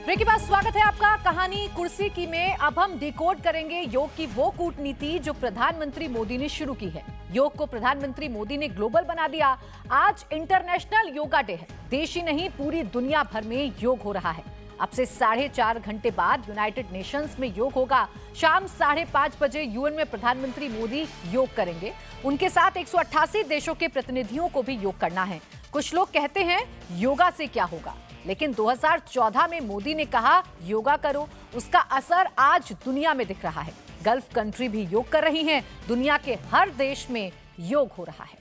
Break के बाद स्वागत है आपका कहानी कुर्सी की में। अब हम डिकोड करेंगे योग की वो कूटनीति जो प्रधानमंत्री मोदी ने शुरू की है। योग को प्रधानमंत्री मोदी ने ग्लोबल बना दिया। आज इंटरनेशनल योगा डे है। देश ही नहीं पूरी दुनिया भर में योग हो रहा है। अब से 4.5 घंटे बाद यूनाइटेड नेशंस में योग होगा। शाम 5:30 बजे यूएन में प्रधानमंत्री मोदी योग करेंगे। उनके साथ 188 देशों के प्रतिनिधियों को भी योग करना है। कुछ लोग कहते हैं योगा से क्या होगा, लेकिन 2014 में मोदी ने कहा योगा करो, उसका असर आज दुनिया में दिख रहा है। गल्फ कंट्री भी योग कर रही हैं। दुनिया के हर देश में योग हो रहा है।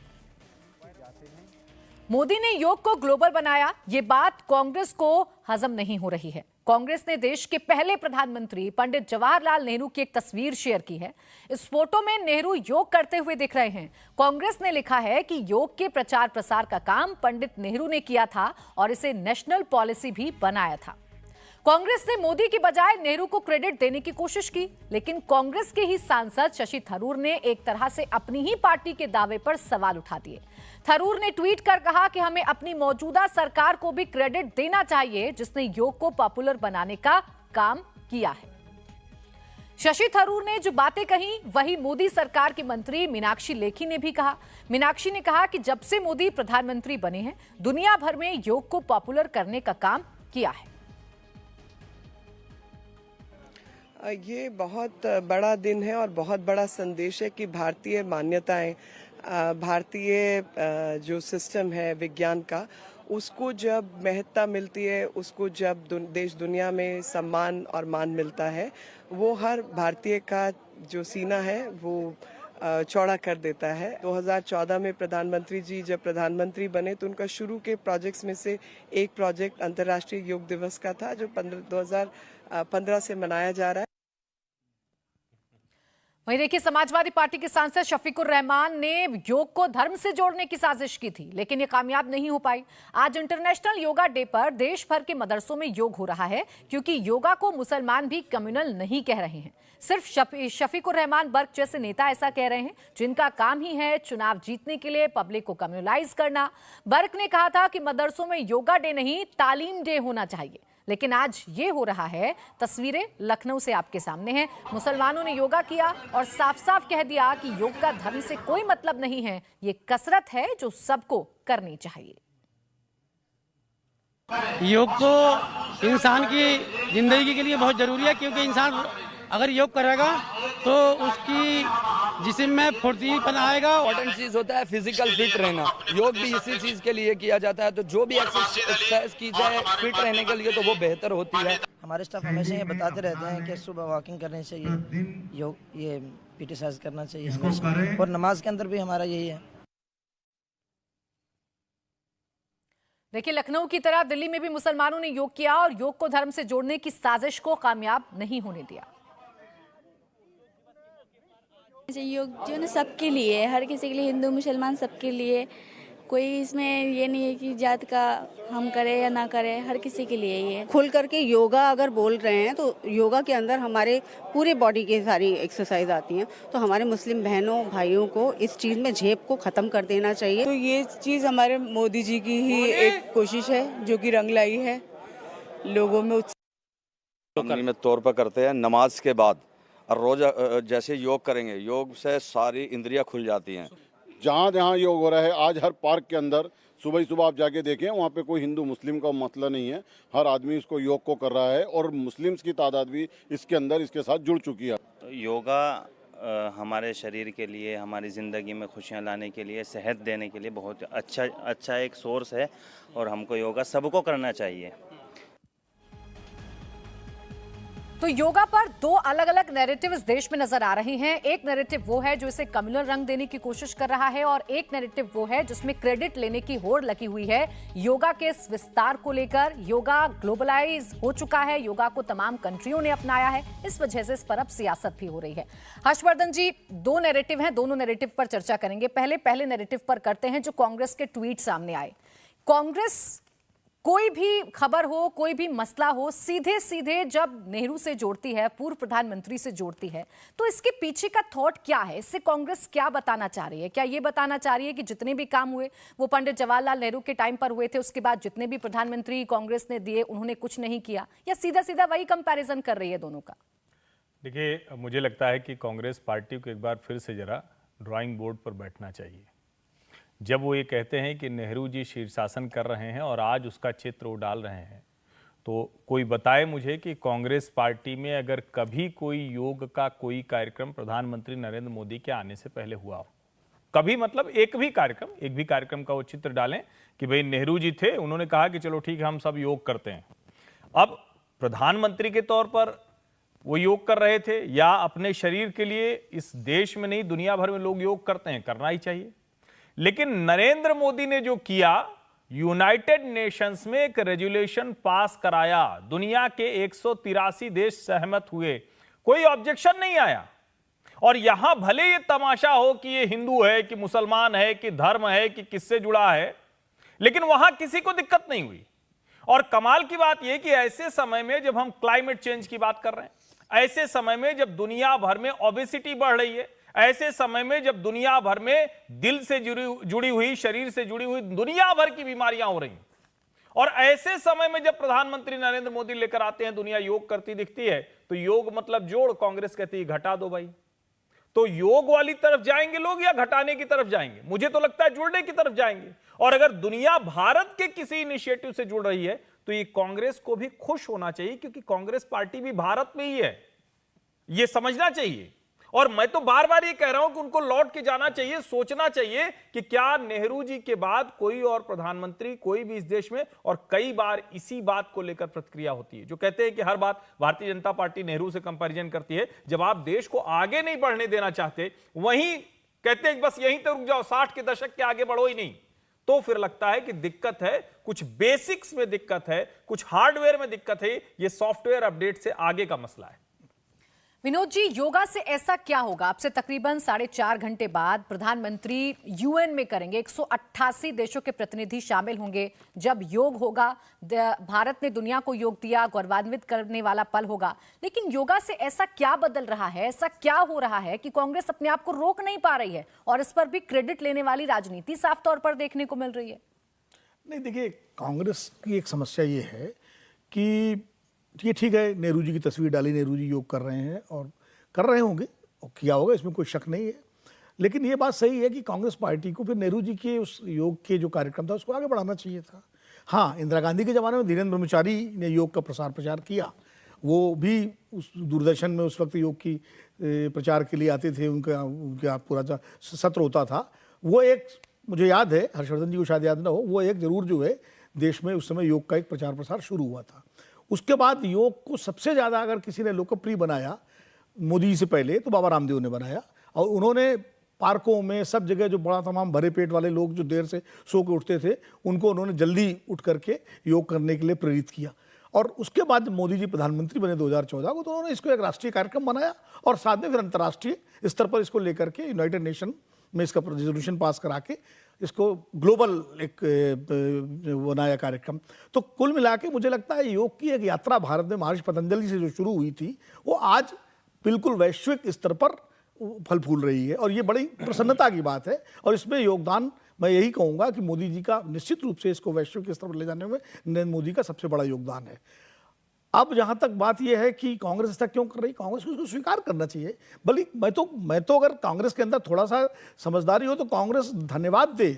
मोदी ने योग को ग्लोबल बनाया, ये बात कांग्रेस को हजम नहीं हो रही है। कांग्रेस ने देश के पहले प्रधानमंत्री पंडित जवाहरलाल नेहरू की एक तस्वीर शेयर की है। इस फोटो में नेहरू योग करते हुए दिख रहे हैं। कांग्रेस ने लिखा है कि योग के प्रचार प्रसार का काम पंडित नेहरू ने किया था और इसे नेशनल पॉलिसी भी बनाया था। कांग्रेस ने मोदी की बजाय नेहरू को क्रेडिट देने की कोशिश की, लेकिन कांग्रेस के ही सांसद शशि थरूर ने एक तरह से अपनी ही पार्टी के दावे पर सवाल उठा दिए। थरूर ने ट्वीट कर कहा कि हमें अपनी मौजूदा सरकार को भी क्रेडिट देना चाहिए, जिसने योग को पॉपुलर बनाने का काम किया है। शशि थरूर ने जो बातें कही वही मोदी सरकार की मंत्री मीनाक्षी लेखी ने भी कहा। मीनाक्षी ने कहा कि जब से मोदी प्रधानमंत्री बने हैं, दुनिया भर में योग को पॉपुलर करने का काम किया है। ये बहुत बड़ा दिन है और बहुत बड़ा संदेश है कि भारतीय मान्यताएं, भारतीय जो सिस्टम है विज्ञान का, उसको जब महत्ता मिलती है, उसको जब देश दुनिया में सम्मान और मान मिलता है, वो हर भारतीय का जो सीना है वो चौड़ा कर देता है। 2014 में प्रधानमंत्री जी जब प्रधानमंत्री बने तो उनका शुरू के प्रोजेक्ट्स में से एक प्रोजेक्ट अंतर्राष्ट्रीय योग दिवस का था, जो 2015 से मनाया जा रहा है। वहीं देखिए, समाजवादी पार्टी के सांसद शफीकुर रहमान ने योग को धर्म से जोड़ने की साजिश की थी, लेकिन ये कामयाब नहीं हो पाई। आज इंटरनेशनल योगा डे पर देश भर के मदरसों में योग हो रहा है, क्योंकि योगा को मुसलमान भी कम्युनल नहीं कह रहे हैं। सिर्फ शफीकुर रहमान बर्क जैसे नेता ऐसा कह रहे हैं, जिनका काम ही है चुनाव जीतने के लिए पब्लिक को कम्युनलाइज करना। बर्क ने कहा था कि मदरसों में योगा डे नहीं, तालीम डे होना चाहिए, लेकिन आज ये हो रहा है। तस्वीरें लखनऊ से आपके सामने हैं। मुसलमानों ने योगा किया और साफ साफ कह दिया कि योग का धर्म से कोई मतलब नहीं है, ये कसरत है जो सबको करनी चाहिए। योग तो इंसान की जिंदगी के लिए बहुत जरूरी है, क्योंकि इंसान अगर योग करेगा तो उसकी जिस्म में फुर्तीपन आएगा। इम्पोर्टेंट चीज होता है फिजिकल फिट रहना। योग भी इसी चीज के लिए किया जाता है, तो जो भी एक्सरसाइज की जाए फिट रहने के लिए तो वो बेहतर होती है। हमारे स्टाफ हमेशा ये बताते रहते हैं कि सुबह वॉकिंग करनी चाहिए, योग ये पीटी एक्सरसाइज करना चाहिए हमेशा, और नमाज के अंदर भी हमारा यही है। देखिए, लखनऊ की तरह दिल्ली में भी मुसलमानों ने योग किया और योग को धर्म से जोड़ने की साजिश को कामयाब नहीं होने दिया। योग जो है ना सबके लिए है, हर किसी के लिए, हिंदू मुसलमान सबके लिए। कोई इसमें ये नहीं है कि जात का हम करें या ना करें, हर किसी के लिए ही है। खुल करके योगा अगर बोल रहे हैं तो योगा के अंदर हमारे पूरे बॉडी की सारी एक्सरसाइज आती हैं, तो हमारे मुस्लिम बहनों भाइयों को इस चीज़ में झेप को ख़त्म कर देना चाहिए। तो ये चीज़ हमारे मोदी जी की ही एक कोशिश है जो कि रंग लाई है लोगों में। नियमित तौर पर करते हैं नमाज के बाद, और रोज जैसे योग करेंगे, योग से सारी इंद्रियां खुल जाती हैं। जहाँ जहाँ योग हो रहा है, आज हर पार्क के अंदर सुबह ही सुबह आप जाके देखें, वहाँ पे कोई हिंदू मुस्लिम का मसला नहीं है, हर आदमी इसको योग को कर रहा है और मुस्लिम्स की तादाद भी इसके अंदर इसके साथ जुड़ चुकी है। तो योगा हमारे शरीर के लिए, हमारी ज़िंदगी में खुशियाँ लाने के लिए, सेहत देने के लिए बहुत अच्छा एक सोर्स है, और हमको योगा सबको करना चाहिए। तो योगा पर दो अलग अलग नैरेटिव इस देश में नजर आ रहे हैं। एक नैरेटिव वो है जो इसे कम्युनल रंग देने की कोशिश कर रहा है, और एक नैरेटिव वो है जिसमें क्रेडिट लेने की होड़ लगी हुई है योगा के इस विस्तार को लेकर। योगा ग्लोबलाइज हो चुका है, योगा को तमाम कंट्रियों ने अपनाया है, इस वजह से इस पर अब सियासत भी हो रही है। हर्षवर्धन जी, दो नैरेटिव हैं, दोनों नैरेटिव पर चर्चा करेंगे। पहले नैरेटिव पर करते हैं जो कांग्रेस के ट्वीट सामने आए। कांग्रेस कोई भी खबर हो, कोई भी मसला हो, सीधे सीधे जब नेहरू से जोड़ती है, पूर्व प्रधानमंत्री से जोड़ती है, तो इसके पीछे का थॉट क्या है? इससे कांग्रेस क्या बताना चाह रही है? क्या ये बताना चाह रही है कि जितने भी काम हुए वो पंडित जवाहरलाल नेहरू के टाइम पर हुए थे, उसके बाद जितने भी प्रधानमंत्री कांग्रेस ने दिए उन्होंने कुछ नहीं किया, या सीधा सीधा वही कंपैरिजन कर रही है दोनों का? देखिए, मुझे लगता है कि कांग्रेस पार्टी को एक बार फिर से जरा ड्राइंग बोर्ड पर बैठना चाहिए। जब वो ये कहते हैं कि नेहरू जी शीर्षासन कर रहे हैं और आज उसका चित्र वो डाल रहे हैं, तो कोई बताए मुझे कि कांग्रेस पार्टी में अगर कभी कोई योग का कोई कार्यक्रम प्रधानमंत्री नरेंद्र मोदी के आने से पहले हुआ हो, कभी, मतलब एक भी कार्यक्रम का वो चित्र डालें कि भाई नेहरू जी थे, उन्होंने कहा कि चलो ठीक है हम सब योग करते हैं। अब प्रधानमंत्री के तौर पर वो योग कर रहे थे या अपने शरीर के लिए, इस देश में नहीं दुनिया भर में लोग योग करते हैं, करना ही चाहिए। लेकिन नरेंद्र मोदी ने जो किया, यूनाइटेड नेशंस में एक रेजुलेशन पास कराया, दुनिया के 183 देश सहमत हुए, कोई ऑब्जेक्शन नहीं आया। और यहां भले ये तमाशा हो कि ये हिंदू है कि मुसलमान है कि धर्म है कि किससे जुड़ा है, लेकिन वहां किसी को दिक्कत नहीं हुई। और कमाल की बात यह कि ऐसे समय में जब हम क्लाइमेट चेंज की बात कर रहे हैं, ऐसे समय में जब दुनिया भर में ओबेसिटी बढ़ रही है, ऐसे समय में जब दुनिया भर में दिल से जुड़ी हुई, शरीर से जुड़ी हुई दुनिया भर की बीमारियां हो रही हैं, और ऐसे समय में जब प्रधानमंत्री नरेंद्र मोदी लेकर आते हैं दुनिया योग करती दिखती है, तो योग मतलब जोड़, कांग्रेस कहती है घटा दो भाई। तो योग वाली तरफ जाएंगे लोग या घटाने की तरफ जाएंगे? मुझे तो लगता है जुड़ने की तरफ जाएंगे। और अगर दुनिया भारत के किसी इनिशिएटिव से जुड़ रही है तो ये कांग्रेस को भी खुश होना चाहिए, क्योंकि कांग्रेस पार्टी भी भारत में ही है, ये समझना चाहिए। और मैं तो बार बार ये कह रहा हूं कि उनको लौट के जाना चाहिए, सोचना चाहिए कि क्या नेहरू जी के बाद कोई और प्रधानमंत्री, कोई भी इस देश में, और कई बार इसी बात को लेकर प्रतिक्रिया होती है, जो कहते हैं कि हर बात भारतीय जनता पार्टी नेहरू से कंपैरिजन करती है। जब आप देश को आगे नहीं बढ़ने देना चाहते, वहीं कहते हैं बस यहीं तक रुक जाओ, 60 के दशक के आगे बढ़ो ही नहीं, तो फिर लगता है कि दिक्कत है, कुछ बेसिक्स में दिक्कत है, कुछ हार्डवेयर में दिक्कत है, ये सॉफ्टवेयर अपडेट से आगे का मसला है। विनोद जी, योगा से ऐसा क्या होगा? अब से तकरीबन 4.5 घंटे बाद प्रधानमंत्री यूएन में करेंगे, 188 देशों के प्रतिनिधि शामिल होंगे। जब योग होगा, भारत ने दुनिया को योग दिया, गौरवान्वित करने वाला पल होगा। लेकिन योगा से ऐसा क्या बदल रहा है, ऐसा क्या हो रहा है कि कांग्रेस अपने आप को रोक नहीं पा रही है, और इस पर भी क्रेडिट लेने वाली राजनीति साफ तौर पर देखने को मिल रही है? नहीं, देखिए, कांग्रेस की एक समस्या ये है कि ये ठीक है, नेहरू जी की तस्वीर डाली, नेहरू जी योग कर रहे हैं और कर रहे होंगे और किया होगा, इसमें कोई शक नहीं है। लेकिन ये बात सही है कि कांग्रेस पार्टी को फिर नेहरू जी के उस योग के जो कार्यक्रम था उसको आगे बढ़ाना चाहिए था। हाँ, इंदिरा गांधी के ज़माने में धीरेन्द्र ब्रह्मचारी ने योग का प्रसार प्रचार किया, वो भी उस दूरदर्शन में उस वक्त योग की प्रचार के लिए आते थे, उनका पूरा सत्र होता था। वो एक, मुझे याद है, हर्षवर्धन जी को शायद याद ना हो, वो एक जरूर जो है देश में उस समय योग का एक प्रचार प्रसार शुरू हुआ था। उसके बाद योग को सबसे ज़्यादा अगर किसी ने लोकप्रिय बनाया मोदी जी से पहले, तो बाबा रामदेव ने बनाया। और उन्होंने पार्कों में सब जगह जो बड़ा तमाम भरे पेट वाले लोग जो देर से सो के उठते थे, उनको उन्होंने जल्दी उठ करके योग करने के लिए प्रेरित किया। और उसके बाद मोदी जी प्रधानमंत्री बने 2014 को, तो उन्होंने इसको एक राष्ट्रीय कार्यक्रम बनाया और साथ में फिर अंतर्राष्ट्रीय स्तर पर इसको लेकर के यूनाइटेड नेशन में इसका रेजोल्यूशन पास करा के इसको ग्लोबल एक बनाया कार्यक्रम। तो कुल मिला के मुझे लगता है योग की एक यात्रा भारत में महर्षि पतंजलि से जो शुरू हुई थी, वो आज बिल्कुल वैश्विक स्तर पर फल फूल रही है, और ये बड़ी प्रसन्नता की बात है। और इसमें योगदान मैं यही कहूँगा कि मोदी जी का निश्चित रूप से इसको वैश्विक स्तर पर ले जाने में नरेंद्र मोदी का सबसे बड़ा योगदान है। अब जहाँ तक बात यह है कि कांग्रेस ऐसा क्यों कर रही, कांग्रेस को उसको स्वीकार करना चाहिए। बल्कि मैं तो अगर कांग्रेस के अंदर थोड़ा सा समझदारी हो तो कांग्रेस धन्यवाद दे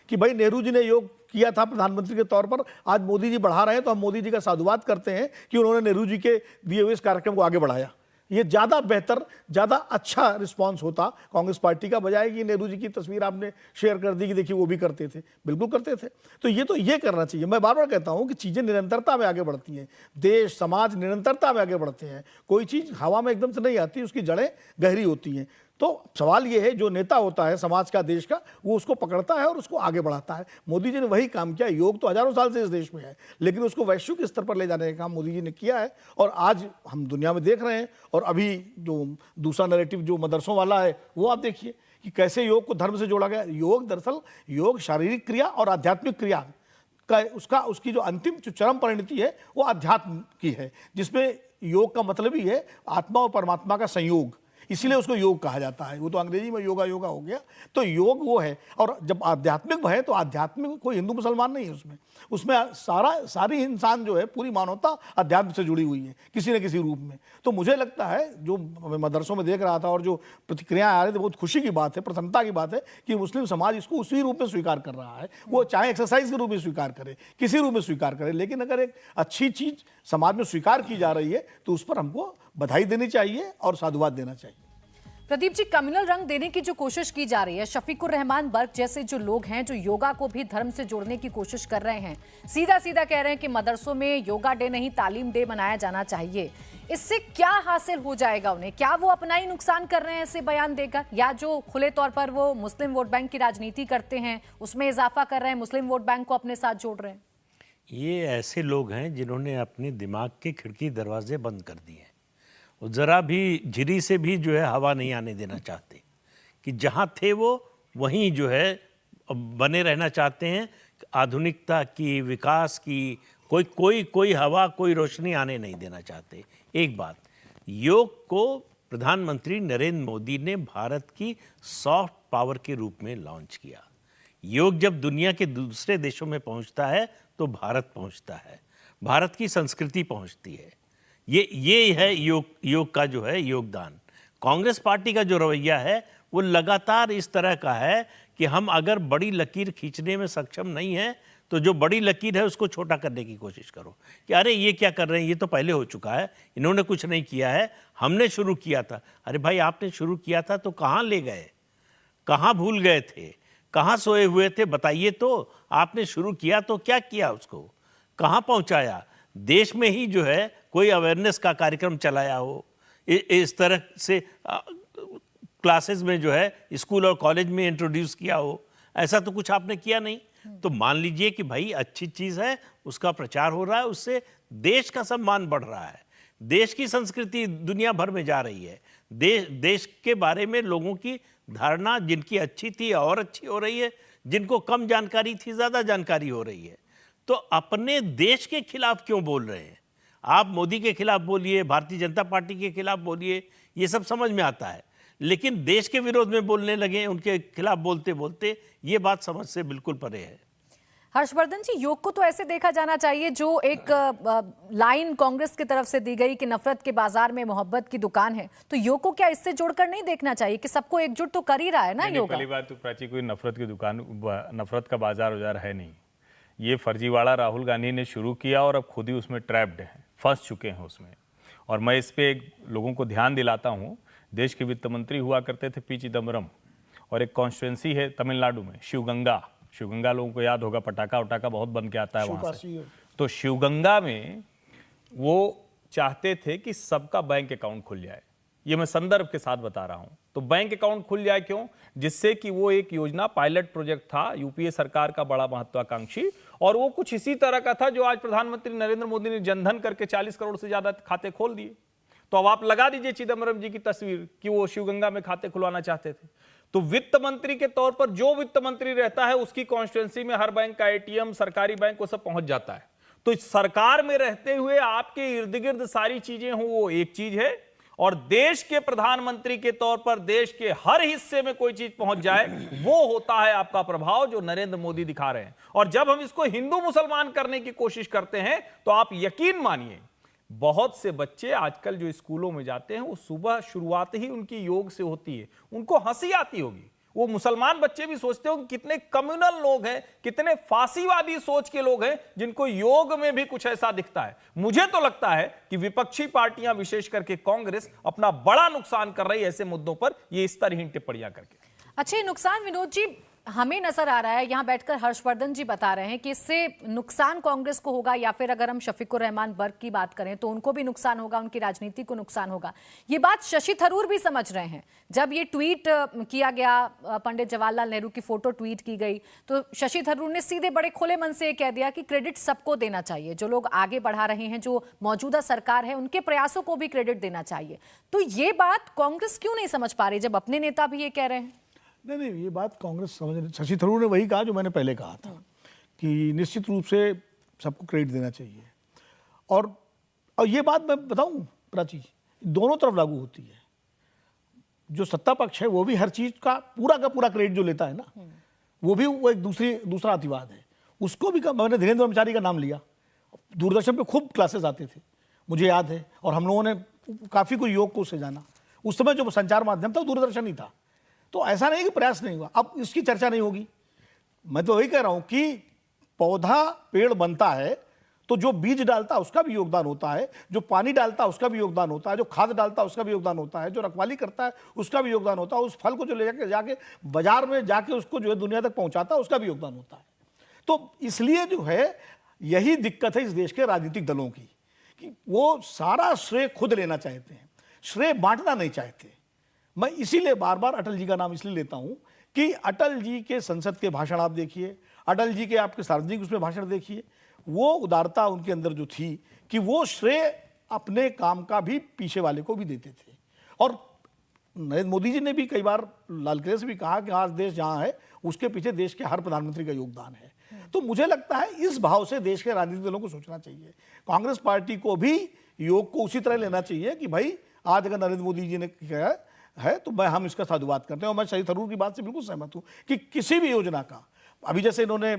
कि भाई नेहरू जी ने योग किया था प्रधानमंत्री के तौर पर, आज मोदी जी बढ़ा रहे हैं, तो हम मोदी जी का साधुवाद करते हैं कि उन्होंने नेहरू जी के दिए हुए इस कार्यक्रम को आगे बढ़ाया। ये ज़्यादा बेहतर, ज़्यादा अच्छा रिस्पांस होता कांग्रेस पार्टी का, बजाय कि नेहरू जी की तस्वीर आपने शेयर कर दी कि देखिए वो भी करते थे। बिल्कुल करते थे। तो ये करना चाहिए। मैं बार बार कहता हूँ कि चीज़ें निरंतरता में आगे बढ़ती हैं, देश समाज निरंतरता में आगे बढ़ते हैं। कोई चीज़ हवा में एकदम से नहीं आती, उसकी जड़ें गहरी होती हैं। तो सवाल ये है, जो नेता होता है समाज का, देश का, वो उसको पकड़ता है और उसको आगे बढ़ाता है। मोदी जी ने वही काम किया। योग तो हजारों साल से इस देश में है, लेकिन उसको वैश्विक स्तर पर ले जाने का काम मोदी जी ने किया है। और आज हम दुनिया में देख रहे हैं। और अभी जो दूसरा नैरेटिव जो मदरसों वाला है, वो आप देखिए कि कैसे योग को धर्म से जोड़ा गया। योग दरअसल, योग शारीरिक क्रिया और आध्यात्मिक क्रिया का उसकी जो अंतिम जो चरम परिणति है वो अध्यात्म की है, जिसमें योग का मतलब ही है आत्मा और परमात्मा का संयोग, इसीलिए उसको योग कहा जाता है। वो तो अंग्रेजी में योगा योगा हो गया, तो योग वो है। और जब आध्यात्मिक है तो आध्यात्मिक कोई हिंदू मुसलमान नहीं है, उसमें सारी इंसान जो है, पूरी मानवता अध्यात्म से जुड़ी हुई है किसी न किसी रूप में। तो मुझे लगता है, जो मैं मदरसों में देख रहा था और जो प्रतिक्रियाएं आ रही थी, बहुत खुशी की बात है, प्रसन्नता की बात है कि मुस्लिम समाज इसको उसी रूप में स्वीकार कर रहा है। वो चाहे एक्सरसाइज के रूप में स्वीकार करे, किसी रूप में स्वीकार करे, लेकिन अगर एक अच्छी चीज समाज में स्वीकार की जा रही है तो उस पर हमको बधाई देनी चाहिए और साधुवाद देना चाहिए। प्रदीप जी, कम्युनल रंग देने की जो कोशिश की जा रही है, शफीकुर रहमान बर्क जैसे जो लोग हैं जो योगा को भी धर्म से जोड़ने की कोशिश कर रहे हैं, सीधा सीधा कह रहे हैं कि मदरसों में योगा डे नहीं तालीम डे मनाया जाना चाहिए। इससे क्या हासिल हो जाएगा उन्हें? क्या वो अपना ही नुकसान कर रहे हैं ऐसे बयान देकर, या जो खुले तौर पर वो मुस्लिम वोट बैंक की राजनीति करते हैं उसमें इजाफा कर रहे हैं, मुस्लिम वोट बैंक को अपने साथ जोड़ रहे हैं? ये ऐसे लोग हैं जिन्होंने अपने दिमाग के खिड़की दरवाजे बंद कर दिए हैं। वो ज़रा भी झिरी से भी जो है हवा नहीं आने देना चाहते, कि जहाँ थे वो वहीं जो है बने रहना चाहते हैं। आधुनिकता की, विकास की कोई हवा, कोई रोशनी आने नहीं देना चाहते। एक बात, योग को प्रधानमंत्री नरेंद्र मोदी ने भारत की सॉफ्ट पावर के रूप में लॉन्च किया। योग जब दुनिया के दूसरे देशों में पहुंचता है तो भारत पहुंचता है, भारत की संस्कृति पहुंचती है। ये है योग का जो है योगदान। कांग्रेस पार्टी का जो रवैया है वो लगातार इस तरह का है कि हम अगर बड़ी लकीर खींचने में सक्षम नहीं है तो जो बड़ी लकीर है उसको छोटा करने की कोशिश करो, कि अरे ये क्या कर रहे हैं, ये तो पहले हो चुका है, इन्होंने कुछ नहीं किया है, हमने शुरू किया था। अरे भाई, आपने शुरू किया था तो कहाँ ले गए, कहाँ भूल गए थे, कहाँ सोए हुए थे, बताइए तो। आपने शुरू किया तो क्या किया, उसको कहाँ पहुँचाया? देश में ही जो है कोई अवेयरनेस का कार्यक्रम चलाया हो, इस तरह से क्लासेस में जो है स्कूल और कॉलेज में इंट्रोड्यूस किया हो, ऐसा तो कुछ आपने किया नहीं। तो मान लीजिए कि भाई अच्छी चीज़ है, उसका प्रचार हो रहा है, उससे देश का सम्मान बढ़ रहा है, देश की संस्कृति दुनिया भर में जा रही है, देश के बारे में लोगों की धारणा जिनकी अच्छी थी और अच्छी हो रही है, जिनको कम जानकारी थी ज़्यादा जानकारी हो रही है। तो अपने देश के खिलाफ क्यों बोल रहे हैं? आप मोदी के खिलाफ बोलिए, भारतीय जनता पार्टी के खिलाफ बोलिए, ये सब समझ में आता है, लेकिन देश के विरोध में बोलने लगे, उनके खिलाफ बोलते बोलते, ये बात समझ से बिल्कुल परे है। हर्षवर्धन जी, योग को तो ऐसे देखा जाना चाहिए, जो एक लाइन कांग्रेस की तरफ से दी गई कि नफरत के बाजार में मोहब्बत की दुकान है, तो योग को क्या इससे जोड़कर नहीं देखना चाहिए कि सबको एकजुट तो कर ही रहा है ना योग? पहली बात तो प्राची, कोई नफरत की दुकान, नफरत का बाजार है नहीं। ये फर्जीवाड़ा राहुल गांधी ने शुरू किया और अब खुद ही उसमें ट्रैप्ड हैं, फंस चुके हैं उसमें। और मैं इस पे लोगों को ध्यान दिलाता हूँ, देश के वित्त मंत्री हुआ करते थे पी चिदम्बरम, और एक कॉन्स्टिट्यूंसी है तमिलनाडु में शिवगंगा लोगों को याद होगा, पटाखा उटाखा बहुत बन के आता है वहाँ से। तो शिवगंगा में वो चाहते थे कि सबका बैंक अकाउंट खुल जाए। ये मैं संदर्भ के साथ बता रहा हूँ। तो बैंक अकाउंट खुल जाए क्यों? जिससे कि वो एक योजना, पायलट प्रोजेक्ट था यूपीए सरकार का, बड़ा महत्वाकांक्षी, और वो कुछ इसी तरह का था जो आज प्रधानमंत्री नरेंद्र मोदी ने जनधन करके 40 करोड़ से ज्यादा खाते खोल दिए। तो अब आप लगा दीजिए चिदम्बरम जी की तस्वीर कि वो शिवगंगा में खाते खुलवाना चाहते थे। तो वित्त मंत्री के तौर पर जो वित्त मंत्री रहता है उसकी कॉन्स्टिट्यूंसी में हर बैंक का एटीएम, सरकारी बैंक, वो सब पहुंच जाता है। तो इस सरकार में रहते हुए आपके इर्द गिर्द सारी चीजें हो, वो एक चीज है, और देश के प्रधानमंत्री के तौर पर देश के हर हिस्से में कोई चीज पहुंच जाए, वो होता है आपका प्रभाव, जो नरेंद्र मोदी दिखा रहे हैं। और जब हम इसको हिंदू मुसलमान करने की कोशिश करते हैं तो आप यकीन मानिए, बहुत से बच्चे आजकल जो स्कूलों में जाते हैं वो सुबह शुरुआत ही उनकी योग से होती है, उनको हंसी आती होगी। वो मुसलमान बच्चे भी सोचते हो कि कितने कम्युनल लोग हैं, कितने फांसीवादी सोच के लोग हैं जिनको योग में भी कुछ ऐसा दिखता है। मुझे तो लगता है कि विपक्षी पार्टियां, विशेष करके कांग्रेस, अपना बड़ा नुकसान कर रही है ऐसे मुद्दों पर ये इस तरह टिप्पणियां करके। अच्छा, नुकसान विनोद जी हमें नजर आ रहा है, यहाँ बैठकर हर्षवर्धन जी बता रहे हैं कि इससे नुकसान कांग्रेस को होगा, या फिर अगर हम शफीकुर रहमान बर्क की बात करें तो उनको भी नुकसान होगा, उनकी राजनीति को नुकसान होगा। ये बात शशि थरूर भी समझ रहे हैं। जब ये ट्वीट किया गया, पंडित जवाहरलाल नेहरू की फोटो ट्वीट की गई, तो शशि थरूर ने सीधे बड़े खुले मन से कह दिया कि क्रेडिट सबको देना चाहिए, जो लोग आगे बढ़ा रहे हैं, जो मौजूदा सरकार है, उनके प्रयासों को भी क्रेडिट देना चाहिए। तो ये बात कांग्रेस क्यों नहीं समझ पा रही जब अपने नेता भी ये कह रहे हैं? नहीं, ये बात कांग्रेस समझ नहीं। शशि थरूर ने वही कहा जो मैंने पहले कहा था कि निश्चित रूप से सबको क्रेडिट देना चाहिए। और ये बात मैं बताऊं प्राची, दोनों तरफ लागू होती है। जो सत्ता पक्ष है वो भी हर चीज़ का पूरा क्रेडिट जो लेता है ना, वो भी वो एक दूसरा अतिवाद है। उसको भी मैंने धीरेन्द्र ब्रह्मचारी का नाम लिया, दूरदर्शन पे खूब क्लासेस आते थे, मुझे याद है, और हम लोगों ने काफ़ी कुछ योग को उससे जाना। उस समय जो संचार माध्यम था दूरदर्शन ही था। तो ऐसा नहीं कि प्रयास नहीं हुआ, अब इसकी चर्चा नहीं होगी। मैं तो वही कह रहा हूँ कि पौधा पेड़ बनता है तो जो बीज डालता है उसका भी योगदान होता है, जो पानी डालता है उसका भी योगदान होता है, जो खाद डालता है उसका भी योगदान होता है, जो रखवाली करता है उसका भी योगदान होता है, उस फल को जो ले जाके बाजार में जाके उसको जो है दुनिया तक पहुंचाता है उसका भी योगदान होता है। तो इसलिए जो है यही दिक्कत है इस देश के राजनीतिक दलों की कि वो सारा श्रेय खुद लेना चाहते हैं, श्रेय बांटना नहीं चाहते। मैं इसीलिए बार बार अटल जी का नाम इसलिए लेता हूं कि अटल जी के संसद के भाषण आप देखिए, अटल जी के आपके सार्वजनिक उसमें भाषण देखिए, वो उदारता उनके अंदर जो थी कि वो श्रेय अपने काम का भी पीछे वाले को भी देते थे। और नरेंद्र मोदी जी ने भी कई बार लाल किले से भी कहा कि आज देश जहां है उसके पीछे देश के हर प्रधानमंत्री का योगदान है। तो मुझे लगता है इस भाव से देश के राजनीतिक दलों को सोचना चाहिए। कांग्रेस पार्टी को भी योग को उसी तरह लेना चाहिए कि भाई आज अगर नरेंद्र मोदी जी ने किया है तो हम इसका साधुवाद करते हैं। और मैं शहीद थरूर की बात से बिल्कुल सहमत हूँ कि किसी भी योजना का, अभी जैसे इन्होंने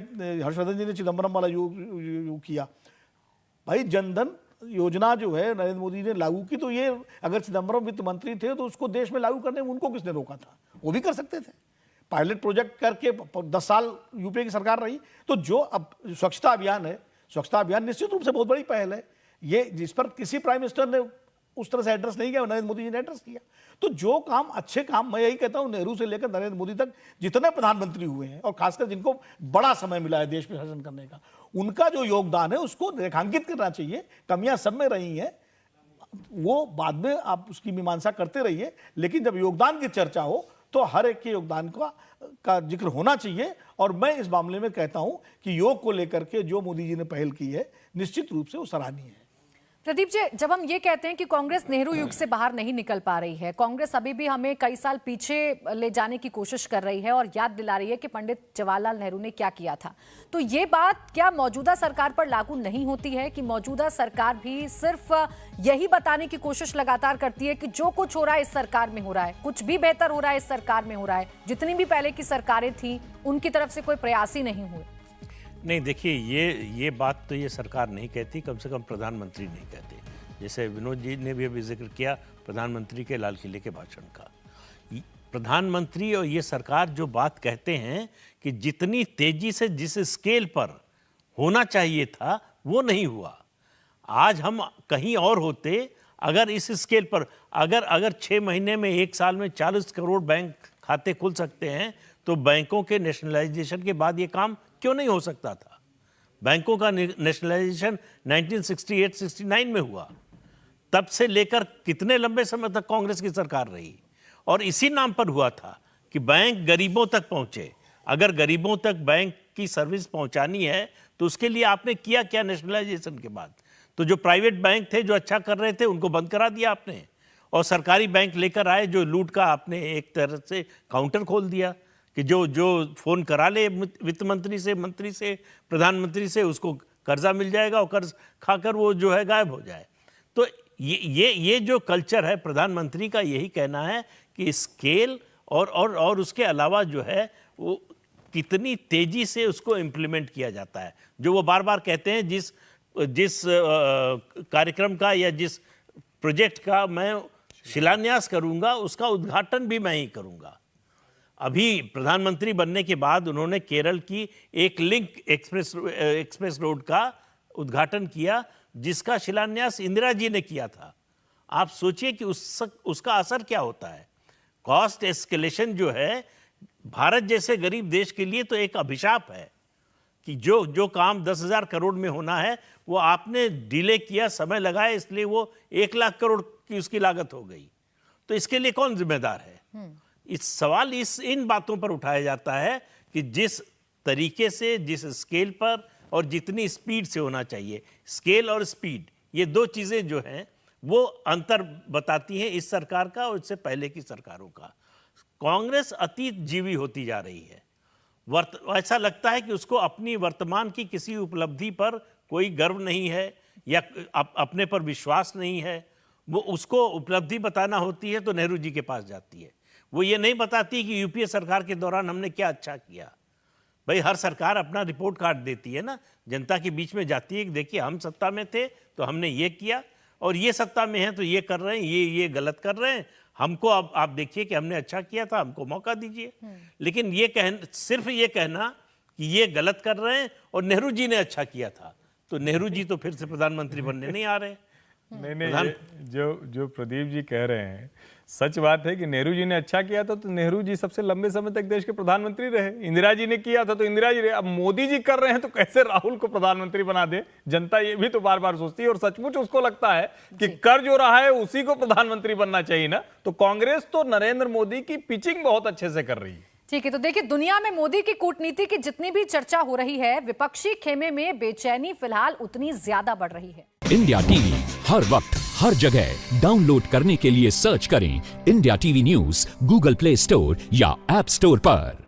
हर्षवर्धन जी ने चिदम्बरम वाला योग किया, भाई जनधन योजना जो है नरेंद्र मोदी ने लागू की, तो ये अगर चिदम्बरम वित्त मंत्री थे तो उसको देश में लागू करने में उनको किसने रोका था? वो भी कर सकते थे। पायलट प्रोजेक्ट करके 10 साल यूपीए की सरकार रही। तो जो अब स्वच्छता अभियान है, स्वच्छता अभियान निश्चित रूप से बहुत बड़ी पहल है, ये जिस पर किसी प्राइम मिनिस्टर ने उस तरह से एड्रेस नहीं किया, नरेंद्र मोदी जी ने एड्रेस किया। तो जो काम अच्छे काम, मैं यही कहता हूं नेहरू से लेकर नरेंद्र मोदी तक जितने प्रधानमंत्री हुए हैं और खासकर जिनको बड़ा समय मिला है देश में शासन करने का, उनका जो योगदान है उसको रेखांकित करना चाहिए। कमियां सब में रही हैं, वो बाद में आप उसकी मीमांसा करते रहिए, लेकिन जब योगदान की चर्चा हो तो हर एक के योगदान का जिक्र होना चाहिए। और मैं इस मामले में कहता हूं कि योग को लेकर के जो मोदी जी ने पहल की है निश्चित रूप से वो सराहनीय है। प्रदीप जी, जब हम ये कहते हैं कि कांग्रेस नेहरू युग से बाहर नहीं निकल पा रही है, कांग्रेस अभी भी हमें कई साल पीछे ले जाने की कोशिश कर रही है और याद दिला रही है कि पंडित जवाहरलाल नेहरू ने क्या किया था, तो ये बात क्या मौजूदा सरकार पर लागू नहीं होती है कि मौजूदा सरकार भी सिर्फ यही बताने की कोशिश लगातार करती है कि जो कुछ हो रहा है इस सरकार में हो रहा है, कुछ भी बेहतर हो रहा है इस सरकार में हो रहा है, जितनी भी पहले की सरकारें थी उनकी तरफ से कोई प्रयास ही नहीं हुए? नहीं, देखिए ये बात तो ये सरकार नहीं कहती, कम से कम प्रधानमंत्री नहीं कहते। जैसे विनोद जी ने भी अभी जिक्र किया प्रधानमंत्री के लाल किले के भाषण का। प्रधानमंत्री और ये सरकार जो बात कहते हैं कि जितनी तेजी से जिस स्केल पर होना चाहिए था वो नहीं हुआ। आज हम कहीं और होते, अगर इस स्केल पर अगर 6 महीने में 1 साल में 40 करोड़ बैंक खाते खुल सकते हैं तो बैंकों के नेशनलाइजेशन के बाद ये काम क्यों नहीं हो सकता था? बैंकों का नेशनलाइजेशन 1968-69 में हुआ। तब से लेकर कितने लंबे समय तक कांग्रेस की सरकार रही और इसी नाम पर हुआ था कि बैंक गरीबों तक पहुंचे। अगर गरीबों तक बैंक की सर्विस पहुंचानी है तो उसके लिए आपने किया क्या नेशनलाइजेशन के बाद? तो जो प्राइवेट बैंक थे जो अच्छा कर रहे थे उनको बंद करा दिया आपने, और सरकारी बैंक लेकर आए जो लूट का आपने एक तरह से काउंटर खोल दिया कि जो फोन करा ले वित्त मंत्री से, मंत्री से, प्रधानमंत्री से, उसको कर्जा मिल जाएगा और कर्ज खाकर वो जो है गायब हो जाए। तो ये जो कल्चर है प्रधानमंत्री का, यही कहना है कि स्केल और उसके अलावा जो है वो कितनी तेजी से उसको इम्प्लीमेंट किया जाता है। जो वो बार बार कहते हैं जिस कार्यक्रम का या जिस प्रोजेक्ट का मैं शिलान्यास करूंगा उसका उद्घाटन भी मैं ही करूंगा। अभी प्रधानमंत्री बनने के बाद उन्होंने केरल की एक लिंक एक्सप्रेस रोड का उद्घाटन किया जिसका शिलान्यास इंदिरा जी ने किया था। आप सोचिए कि उसका असर क्या होता है। कॉस्ट एस्केलेशन जो है भारत जैसे गरीब देश के लिए तो एक अभिशाप है कि जो काम 10,000 करोड़ में होना है वो आपने डिले किया, समय लगाया, इसलिए वो 1 लाख करोड़ की उसकी लागत हो गई। तो इसके लिए कौन जिम्मेदार है? इस सवाल इन बातों पर उठाया जाता है कि जिस तरीके से, जिस स्केल पर और जितनी स्पीड से होना चाहिए, स्केल और स्पीड, ये 2 चीज़ें जो हैं वो अंतर बताती हैं इस सरकार का और इससे पहले की सरकारों का। कांग्रेस अतीत जीवी होती जा रही है। ऐसा लगता है कि उसको अपनी वर्तमान की किसी उपलब्धि पर कोई गर्व नहीं है या अपने पर विश्वास नहीं है। वो उसको उपलब्धि बताना होती है तो नेहरू जी के पास जाती है। वो ये नहीं बताती कि यूपीए सरकार के दौरान हमने क्या अच्छा किया। भाई हर सरकार अपना रिपोर्ट कार्ड देती है ना, जनता के बीच में जाती है कि देखिए हम सत्ता में थे तो हमने ये किया और ये सत्ता में है तो ये कर रहे हैं, ये गलत कर रहे हैं, हमको अब आप देखिए कि हमने अच्छा किया था, हमको मौका दीजिए। लेकिन ये सिर्फ ये कहना कि ये गलत कर रहे हैं और नेहरू जी ने अच्छा किया था, तो नेहरू जी तो फिर से प्रधानमंत्री बनने नहीं आ रहे। नहीं, जो प्रदीप जी कह रहे हैं सच बात है कि नेहरू जी ने अच्छा किया था तो नेहरू जी सबसे लंबे समय तक देश के प्रधानमंत्री रहे। इंदिरा जी ने किया था तो इंदिरा जी रहे। अब मोदी जी कर रहे हैं तो कैसे राहुल को प्रधानमंत्री बना दे? जनता ये भी तो बार बार सोचती है और सचमुच उसको लगता है कि कर जो रहा है उसी को प्रधानमंत्री बनना चाहिए ना। तो कांग्रेस तो नरेंद्र मोदी की पिचिंग बहुत अच्छे से कर रही है। ठीक है, तो देखिए दुनिया में मोदी की कूटनीति की जितनी भी चर्चा हो रही है, विपक्षी खेमे में बेचैनी फिलहाल उतनी ज्यादा बढ़ रही है। इंडिया टीवी हर वक्त हर जगह डाउनलोड करने के लिए सर्च करें India TV news Google play store या ऐप स्टोर पर।